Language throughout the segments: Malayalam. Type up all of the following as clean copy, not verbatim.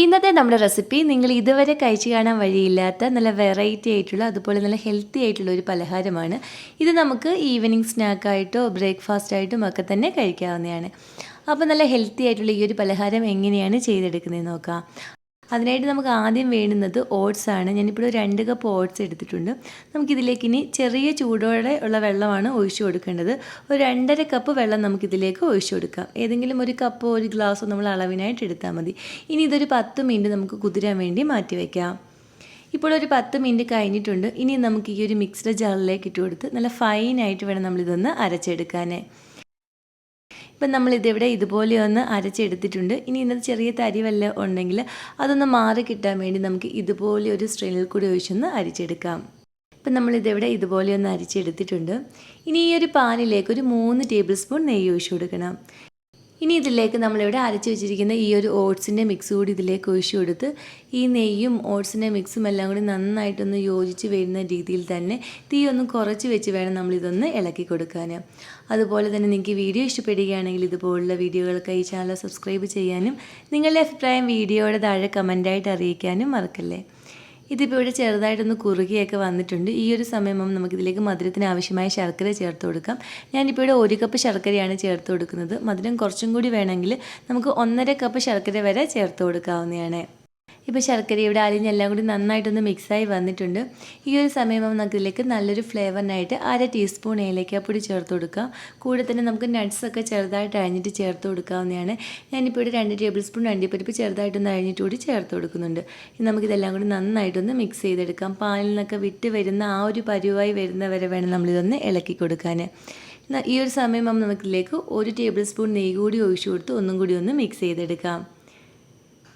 ഇന്നത്തെ നമ്മുടെ റെസിപ്പി നിങ്ങൾ ഇതുവരെ കഴിച്ചു കാണാൻ വഴിയില്ലാത്ത നല്ല വെറൈറ്റി ആയിട്ടുള്ള അതുപോലെ നല്ല ഹെൽത്തി ആയിട്ടുള്ള ഒരു പലഹാരമാണ്. ഇത് നമുക്ക് ഈവനിങ് സ്നാക്കായിട്ടോ ബ്രേക്ക്ഫാസ്റ്റ് ആയിട്ടും ഒക്കെ തന്നെ കഴിക്കാവുന്നതാണ്. അപ്പോൾ നല്ല ഹെൽത്തി ആയിട്ടുള്ള ഈ ഒരു പലഹാരം എങ്ങനെയാണ് ചെയ്തെടുക്കുന്നത് നോക്കാം. അതിനായിട്ട് നമുക്ക് ആദ്യം വേണ്ടുന്നത് ഓട്സ് ആണ്. ഞാനിപ്പോൾ 2 കപ്പ് ഓട്സ് എടുത്തിട്ടുണ്ട്. നമുക്കിതിലേക്ക് ഇനി ചെറിയ ചൂടോടെ ഉള്ള വെള്ളമാണ് ഒഴിച്ചു കൊടുക്കേണ്ടത്. ഒരു 2.5 കപ്പ് വെള്ളം നമുക്കിതിലേക്ക് ഒഴിച്ചു കൊടുക്കാം. ഏതെങ്കിലും ഒരു കപ്പോ ഒരു ഗ്ലാസ്സോ നമ്മൾ അളവിനായിട്ട് എടുത്താൽ മതി. ഇനി ഇതൊരു 10 മിനിറ്റ് നമുക്ക് കുതിരാൻ വേണ്ടി മാറ്റി വയ്ക്കാം. ഇപ്പോൾ ഒരു 10 മിനിറ്റ് കഴിഞ്ഞിട്ടുണ്ട്. ഇനി നമുക്ക് ഈ ഒരു മിക്സ്ഡ് ജാറിലേക്ക് ഇട്ട് കൊടുത്ത് നല്ല ഫൈനായിട്ട് വേണം നമ്മളിതൊന്ന് അരച്ചെടുക്കാൻ. ഇപ്പം നമ്മളിതിവിടെ ഇതുപോലെ ഒന്ന് അരച്ചെടുത്തിട്ടുണ്ട്. ഇനി ഇന്നത്തെ ചെറിയ തരി വല്ല ഉണ്ടെങ്കിൽ അതൊന്ന് മാറി കിട്ടാൻ വേണ്ടി നമുക്ക് ഇതുപോലെ ഒരു സ്ട്രെയിനിൽ കൂടി ഒഴിച്ചൊന്ന് അരിച്ചെടുക്കാം. ഇപ്പം നമ്മളിതിവിടെ ഇതുപോലെ ഒന്ന് അരിച്ചെടുത്തിട്ടുണ്ട്. ഇനി ഈ ഒരു പാനിലേക്ക് ഒരു 3 ടേബിൾ സ്പൂൺ നെയ്യ് ഒഴിച്ചു കൊടുക്കണം. ഇനി ഇതിലേക്ക് നമ്മളിവിടെ അരച്ച് വെച്ചിരിക്കുന്ന ഈ ഒരു ഓട്സിൻ്റെ മിക്സ് കൂടി ഇതിലേക്ക് ഒഴിച്ചു കൊടുത്ത് ഈ നെയ്യും ഓട്സിൻ്റെ മിക്സും എല്ലാം കൂടി നന്നായിട്ടൊന്ന് യോജിച്ച് വരുന്ന രീതിയിൽ തന്നെ തീ ഒന്ന് കുറച്ച് വെച്ച് വേണം നമ്മളിതൊന്ന് ഇളക്കി കൊടുക്കാൻ. അതുപോലെ തന്നെ നിങ്ങൾക്ക് വീഡിയോ ഇഷ്ടപ്പെടുകയാണെങ്കിൽ ഇതുപോലുള്ള വീഡിയോകൾക്ക് ഈ ചാനൽ സബ്സ്ക്രൈബ് ചെയ്യാനും നിങ്ങളുടെ അഭിപ്രായം വീഡിയോയുടെ താഴെ കമൻറ്റായിട്ട് അറിയിക്കാനും മറക്കല്ലേ. ഇതിപ്പോൾ ഇവിടെ ചെറുതായിട്ടൊന്ന് കുറുകിയൊക്കെ വന്നിട്ടുണ്ട്. ഈ ഒരു സമയമാകുമ്പോൾ നമുക്കിതിലേക്ക് മധുരത്തിന് ആവശ്യമായ ശർക്കര ചേർത്ത് കൊടുക്കാം. ഞാനിപ്പോൾ ഇവിടെ 1 കപ്പ് ശർക്കരയാണ് ചേർത്ത് കൊടുക്കുന്നത്. മധുരം കുറച്ചും കൂടി വേണമെങ്കിൽ നമുക്ക് 1.5 കപ്പ് ശർക്കര വരെ ചേർത്ത് കൊടുക്കാവുന്നതാണ്. ഇപ്പോൾ ശർക്കര ഇവിടെ അലിഞ്ഞെല്ലാം കൂടി നന്നായിട്ടൊന്ന് മിക്സായി വന്നിട്ടുണ്ട്. ഈ ഒരു സമയമാകുമ്പോൾ നമുക്കിതിലേക്ക് നല്ലൊരു ഫ്ലേവറിനായിട്ട് 1/2 ടീസ്പൂൺ ഏലക്കാപ്പൊടി ചേർത്ത് കൊടുക്കാം. കൂടെ തന്നെ നമുക്ക് നട്ട്സൊക്കെ ചെറുതായിട്ട് അരിഞ്ഞിട്ട് ചേർത്ത് കൊടുക്കാവുന്നതാണ്. ഞാനിപ്പോൾ ഇവിടെ 2 ടേബിൾ സ്പൂൺ അണ്ടിപ്പരിപ്പ് ചെറുതായിട്ടൊന്ന് അരിഞ്ഞിട്ട് കൂടി ചേർത്ത് കൊടുക്കുന്നുണ്ട്. ഇനി നമുക്കിതെല്ലാം കൂടി നന്നായിട്ടൊന്ന് മിക്സ് ചെയ്തെടുക്കാം. പാലിൽ നിന്നൊക്കെ വിട്ട് വരുന്ന ആ ഒരു പരുവായി വരുന്നവരെ വേണം നമ്മളിതൊന്ന് ഇളക്കി കൊടുക്കാൻ. ഈ ഒരു സമയമാകുമ്പോൾ നമുക്കിതിലേക്ക് 1 ടേബിൾ സ്പൂൺ നെയ്യ് കൂടി ഒഴിച്ചു കൊടുത്ത് ഒന്നും കൂടി ഒന്ന് മിക്സ് ചെയ്തെടുക്കാം.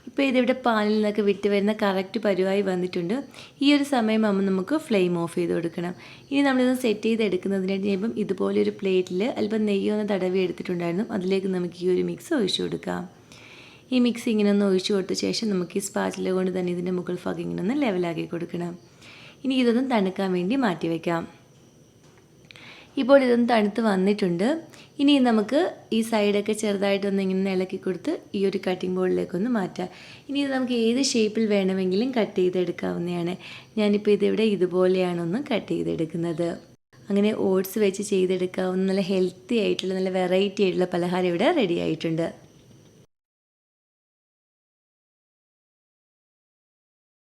ഇപ്പോൾ ഇതിവിടെ പാലിൽ നിന്നൊക്കെ വിട്ട് വരുന്ന കറക്റ്റ് പരുവായി വന്നിട്ടുണ്ട്. ഈ ഒരു സമയമാകുമ്പോൾ നമുക്ക് ഫ്ലെയിം ഓഫ് ചെയ്ത് കൊടുക്കണം. ഇനി നമ്മളിതൊന്ന് സെറ്റ് ചെയ്തെടുക്കുന്നതിനായിട്ട് ഇപ്പം ഇതുപോലെ ഒരു പ്ലേറ്റിൽ അല്പം നെയ്യൊന്ന് തടവി എടുത്തിട്ടുണ്ടായിരുന്നു. അതിലേക്ക് നമുക്ക് ഈ ഒരു മിക്സ് ഒഴിച്ചു കൊടുക്കാം. ഈ മിക്സ് ഇങ്ങനെ ഒന്ന് ഒഴിച്ചു കൊടുത്ത ശേഷം നമുക്ക് ഈ സ്പാച്ചില കൊണ്ട് തന്നെ ഇതിൻ്റെ മുകൾ ഭാഗം ഇങ്ങനെ ഒന്ന് ലെവലാക്കി കൊടുക്കണം. ഇനി ഇതൊന്ന് തണുക്കാൻ വേണ്ടി മാറ്റി വയ്ക്കാം. ഇപ്പോൾ ഇതൊന്ന് തണുത്ത് വന്നിട്ടുണ്ട്. ഇനി നമുക്ക് ഈ സൈഡൊക്കെ ചെറുതായിട്ടൊന്ന് ഇങ്ങനെ ഇളക്കി കൊടുത്ത് ഈ ഒരു കട്ടിംഗ് ബോർഡിലേക്കൊന്ന് മാറ്റാം. ഇനി ഇത് നമുക്ക് ഏത് ഷേപ്പിൽ വേണമെങ്കിലും കട്ട് ചെയ്തെടുക്കാവുന്നതാണ്. ഞാനിപ്പോൾ ഇതിവിടെ ഇതുപോലെയാണ് ഒന്ന് കട്ട് ചെയ്തെടുക്കുന്നത്. അങ്ങനെ ഓട്സ് വെച്ച് ചെയ്തെടുക്കാവുന്ന നല്ല ഹെൽത്തി ആയിട്ടുള്ള നല്ല വെറൈറ്റി ആയിട്ടുള്ള പലഹാരം ഇവിടെ റെഡി ആയിട്ടുണ്ട്.